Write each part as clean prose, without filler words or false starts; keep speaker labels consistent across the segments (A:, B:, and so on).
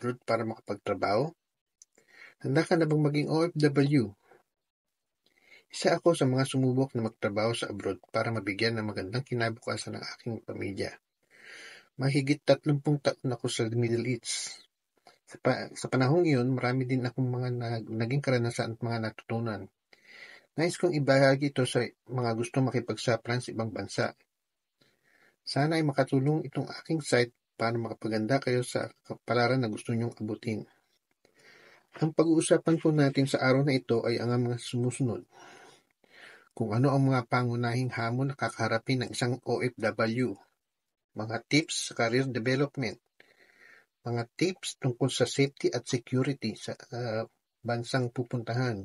A: abroad para makapagtrabaho? Handa ka na bang maging OFW? Isa ako sa mga sumubok na magtrabaho sa abroad para mabigyan ng magandang kinabukasan ng aking pamilya. Mahigit 30 taon ako sa Middle East. Sa panahong iyon, marami din akong mga naging karanasan at mga natutunan. Nais kong ibahagi ito sa mga gustong makipagsapran sa ibang bansa. Sana ay makatulong itong aking site para makapaganda kayo sa kapalaran na gusto niyong abutin. Ang pag-uusapan po natin sa araw na ito ay ang mga sumusunod. Kung ano ang mga pangunahing hamon na kakaharapin ng isang OFW, mga tips sa career development, mga tips tungkol sa safety at security sa bansang pupuntahan,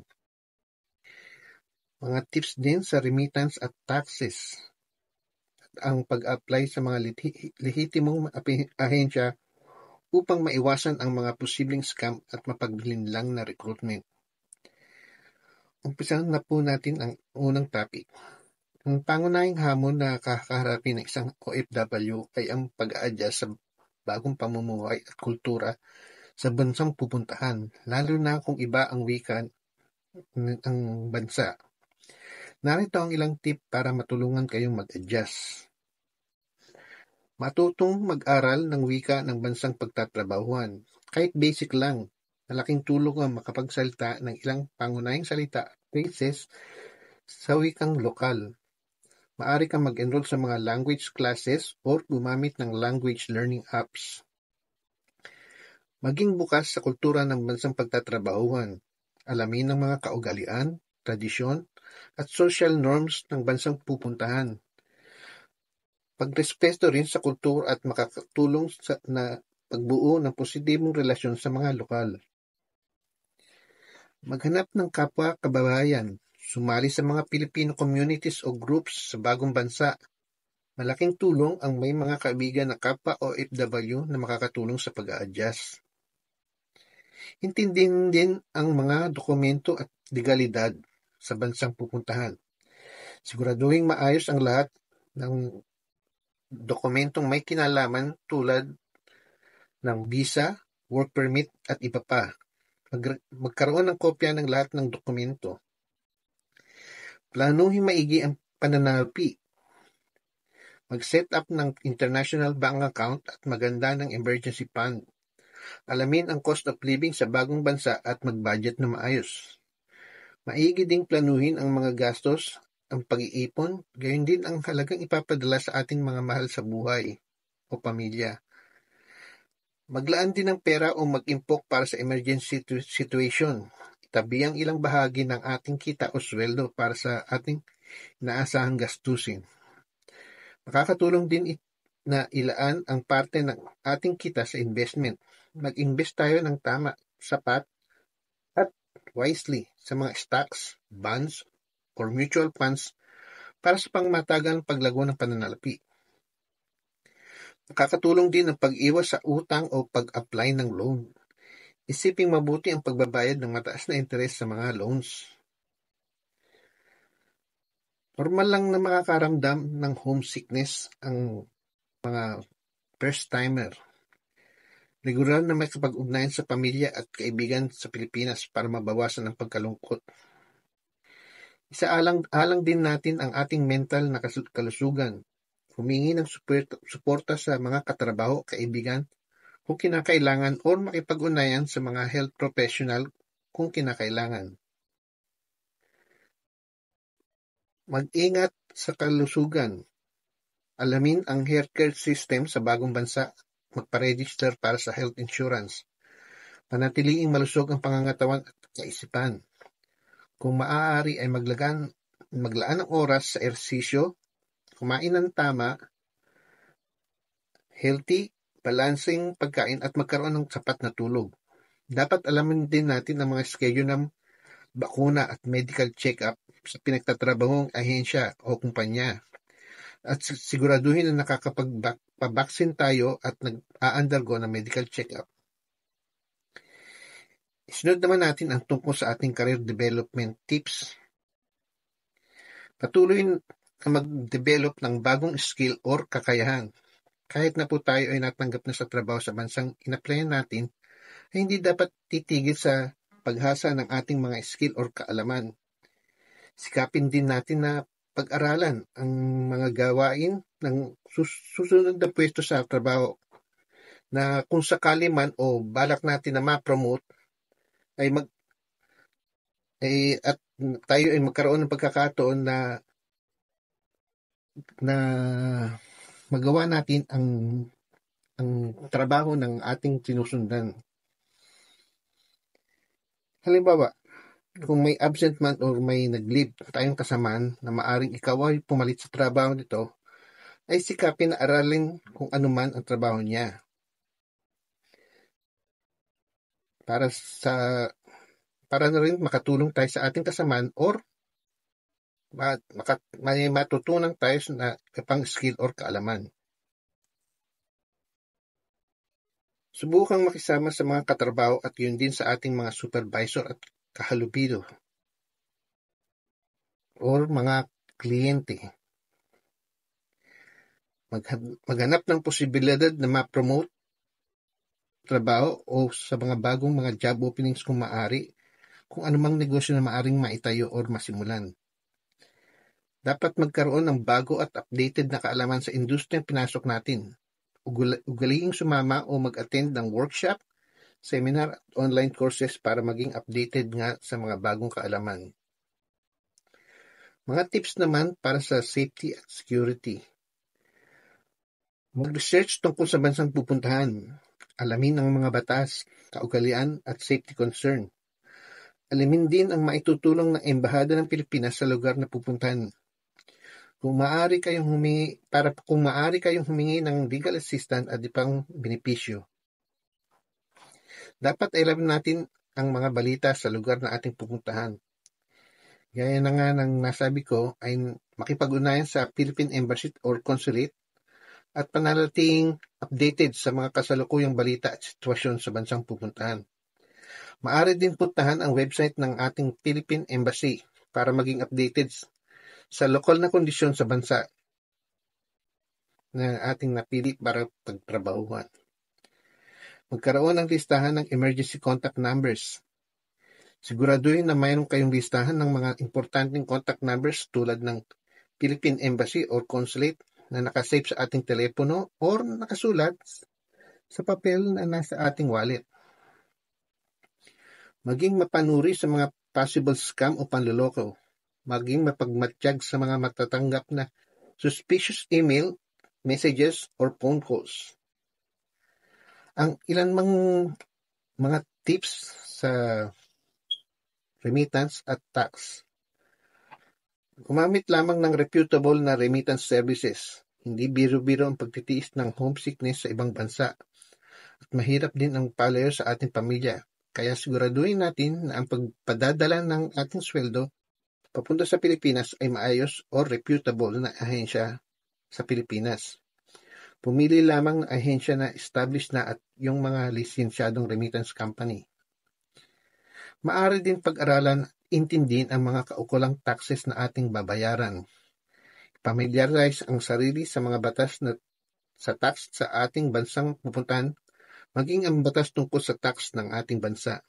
A: mga tips din sa remittance at taxes, at ang pag-apply sa mga lehitimong ahensya upang maiwasan ang mga posibleng scam at mapagbilinlang na recruitment. Umpisahan na po natin ang unang topic. Ang pangunahing hamon na kakaharapin ng isang OFW ay ang pag-a-adjust sa bagong pamumuhay at kultura sa bansang pupuntahan, lalo na kung iba ang wika ng bansa. Narito ang ilang tip para matulungan kayong mag-adjust. Matutong mag-aral ng wika ng bansang pagtatrabahuan. Kahit basic lang, malaking tulong ang makapagsalita ng ilang pangunahing salita at phrases sa wikang lokal. Maaari kang mag-enroll sa mga language classes o gumamit ng language learning apps. Maging bukas sa kultura ng bansang pagtatrabahuan. Alamin ang mga kaugalian, tradisyon, at social norms ng bansang pupuntahan. Pagrespeto rin sa kultura at makakatulong na pagbuo ng positibong relasyon sa mga lokal. Maghanap ng kapwa kababayan. Sumali sa mga Filipino communities o groups sa bagong bansa. Malaking tulong ang may mga kaibigan na kapwa OFW na makakatulong sa pag-a-adjust. Intindihin din ang mga dokumento at legalidad sa bansang pupuntahan. Siguraduhin maayos ang lahat ng dokumentong may kinalaman tulad ng visa, work permit at iba pa. Magkaroon ng kopya ng lahat ng dokumento. Planuhin maigi ang pananalapi. Mag-set up ng international bank account at maganda ng emergency fund. Alamin ang cost of living sa bagong bansa at mag-budget na maayos. Maigi ding planuhin ang mga gastos, ang pag-iipon, gayon din ang halagang ipapadala sa ating mga mahal sa buhay o pamilya. Maglaan din ng pera o mag-impok para sa emergency situation. Itabi ang ilang bahagi ng ating kita o sweldo para sa ating inaasahang gastusin. Makakatulong din na ilaan ang parte ng ating kita sa investment. Mag-invest tayo ng tama, sapat, at wisely sa mga stocks, bonds, or mutual funds para sa pangmatagang paglago ng pananalapi. Nakakatulong din ang pag-iwas sa utang o pag-apply ng loan. Isiping mabuti ang pagbabayad ng mataas na interes sa mga loans. Normal lang na makakaramdam ng homesickness ang mga first-timer. Regular na may kapag-ugnayan sa pamilya at kaibigan sa Pilipinas para mabawasan ang pagkalungkot. Isaalang din natin ang ating mental na kalusugan. Humingi ng suporta sa mga katrabaho, kaibigan kung kinakailangan o makipag-ugnayan sa mga health professional kung kinakailangan. Mag-ingat sa kalusugan. Alamin ang healthcare system sa bagong bansa. Magpa-register para sa health insurance. Panatiliing malusog ang pangangatawan at kaisipan. Kung maaari ay maglaan ng oras sa ehersisyo, kumain ng tama, healthy, balancing pagkain at magkaroon ng sapat na tulog. Dapat alamin din natin ang mga schedule ng bakuna at medical check-up sa pinagtatrabahong ahensya o kumpanya. At siguraduhin na nakakapag-vaksin tayo at nag-a-undergo ng medical check-up. Isunod naman natin ang tungkol sa ating career development tips. Patuloy na mag-develop ng bagong skill or kakayahan. Kahit na po tayo ay natanggap na sa trabaho sa bansang in-applyan natin, ay hindi dapat titigil sa paghasa ng ating mga skill or kaalaman. Sikapin din natin na pag-aralan ang mga gawain ng susunod na pwesto sa trabaho na kung sakali man o balak natin na ma-promote ay at tayo ay magkaroon ng pagkakataon na magawa natin ang trabaho ng ating sinusundan. Halimbawa, kung may absent man or may nag-leave tayong kasamaan na maaring ikaw ay pumalit sa trabaho nito, ay sikapin na aralin kung ano man ang trabaho niya. Para na rin makatulong tayo sa ating kasamaan or may matutunan tayo na kapang skill or kaalaman. Subukang makisama sa mga katrabaho at yun din sa ating mga supervisor at kahalubilo or mga kliyente. Maghanap ng posibilidad na ma-promote trabaho o sa mga bagong mga job openings kung maaari, kung anumang negosyo na maaring maitayo or masimulan. Dapat magkaroon ng bago at updated na kaalaman sa industriyang pinasok natin. Ugaliing sumama o mag-attend ng workshop, seminar at online courses para maging updated nga sa mga bagong kaalaman. Mga tips naman para sa safety at security. Mag-research tungkol sa bansang pupuntahan. Alamin ang mga batas, kaugalian at safety concern. Alamin din ang maitutulong ng Embahada ng Pilipinas sa lugar na pupuntahan. Kung maaari kayong humingi ng legal assistance at ibang benepisyo. Dapat ay alam natin ang mga balita sa lugar na ating pupuntahan. Gaya na nga ng nasabi ko ay makipag-ugnayan sa Philippine Embassy or Consulate at pananatiling updated sa mga kasalukuyang balita at sitwasyon sa bansang pupuntahan. Maaari din puntahan ang website ng ating Philippine Embassy para maging updated sa lokal na kondisyon sa bansa na ating napili para pagtrabahuhan. Magkaroon ng listahan ng emergency contact numbers. Siguraduhin na mayroon kayong listahan ng mga importanteng contact numbers tulad ng Philippine Embassy or Consulate na nakasave sa ating telepono or nakasulat sa papel na nasa ating wallet. Maging mapanuri sa mga possible scam o panloloko. Maging mapagmatsyag sa mga matatanggap na suspicious email, messages, or phone calls. Ang ilan mang mga tips sa remittance at tax. Gumamit lamang ng reputable na remittance services. Hindi biro-biro ang pagtitiis ng homesickness sa ibang bansa. At mahirap din ang palayo sa ating pamilya. Kaya siguraduhin natin na ang pagpadadala ng ating sweldo papunta sa Pilipinas ay maayos o reputable na ahensya sa Pilipinas. Pumili lamang ng ahensya na established na at yung mga lisensyadong remittance company. Maaari din pag-aralan at intindihin ang mga kaukulang taxes na ating babayaran. Familiarize ang sarili sa mga batas na sa tax sa ating bansang pupuntahan, maging ang batas tungkol sa tax ng ating bansa.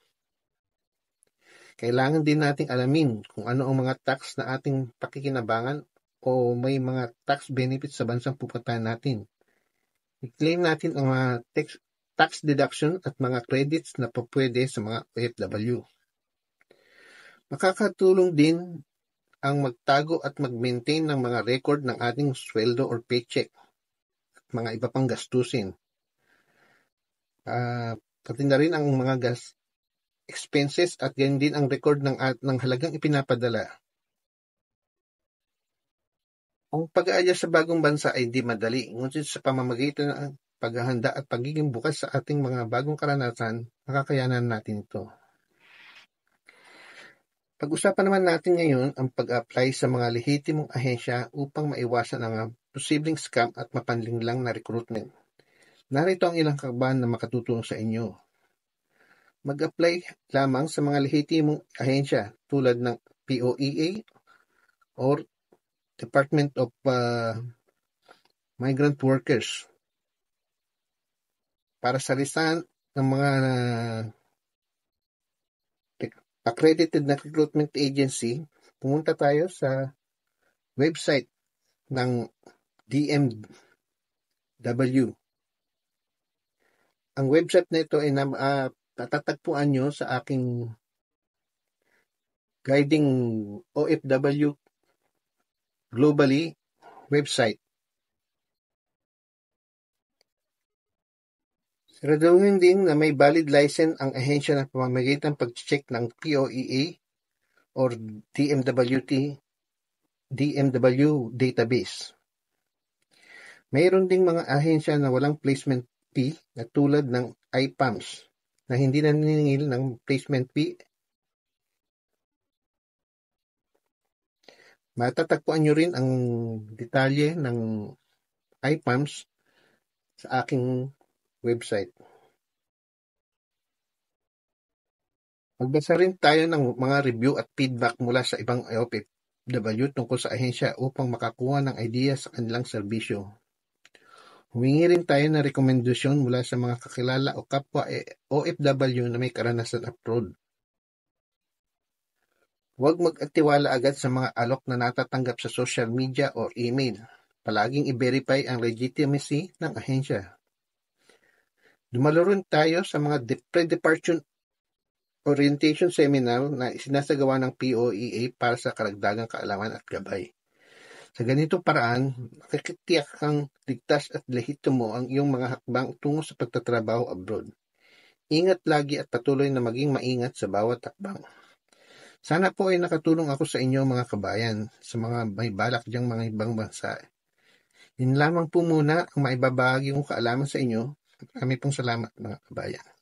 A: Kailangan din nating alamin kung ano ang mga tax na ating pakikinabangan o may mga tax benefits sa bansang pupuntahan natin. I-claim natin ang mga tax deduction at mga credits na pwede sa mga OFW. Makakatulong din ang magtago at mag-maintain ng mga record ng ating sweldo or paycheck at mga iba pang gastusin. Pati na rin ang mga expenses at yan din ang record ng halagang ipinapadala. Ang pag-aaya sa bagong bansa ay hindi madali, ngunit sa pamamagitan ng paghahanda at pagiging bukas sa ating mga bagong karanasan, makakayanan natin ito. Pag-usapan naman natin ngayon ang pag-apply sa mga lehitimong ahensya upang maiwasan ang posibleng scam at mapanlinlang na recruitment. Narito ang ilang kabahan na makatutulong sa inyo. Mag-apply lamang sa mga lehitimong ahensya tulad ng POEA or Department of Migrant Workers para sa listahan ng mga accredited na recruitment agency, pumunta tayo sa website ng DMW. Ang website na ito ay natatagpuan nyo sa aking Guiding OFW Globally website. Siguraduhin din na may valid license ang ahensya ng pamamagitan pag-check ng POEA or DMW database. Mayroon ding mga ahensya na walang placement fee na tulad ng IPAMS na hindi naniningil ng placement fee. Matatagpuan nyo rin ang detalye ng IPAMS sa aking website. Magbasa rin tayo ng mga review at feedback mula sa ibang OFW tungkol sa ahensya upang makakuha ng idea sa kanilang serbisyo. Humingi rin tayo ng rekomendasyon mula sa mga kakilala o kapwa OFW na may karanasan abroad. Huwag mag-atiwala agad sa mga alok na natatanggap sa social media o email. Palaging i-verify ang legitimacy ng ahensya. Dumalo rin tayo sa mga pre-departure orientation seminar na sinasagawa ng POEA para sa karagdagang kaalaman at gabay. Sa ganitong paraan, makikitiyak kang ligtas at lehitimo ang iyong mga hakbang tungo sa pagtatrabaho abroad. Ingat lagi at patuloy na maging maingat sa bawat hakbang. Sana po ay nakatulong ako sa inyo mga kabayan, sa mga may balak diyang mga ibang bansa. Yun lamang po muna ang maibabahagi kong kaalaman sa inyo. Marami pong salamat mga kabayan.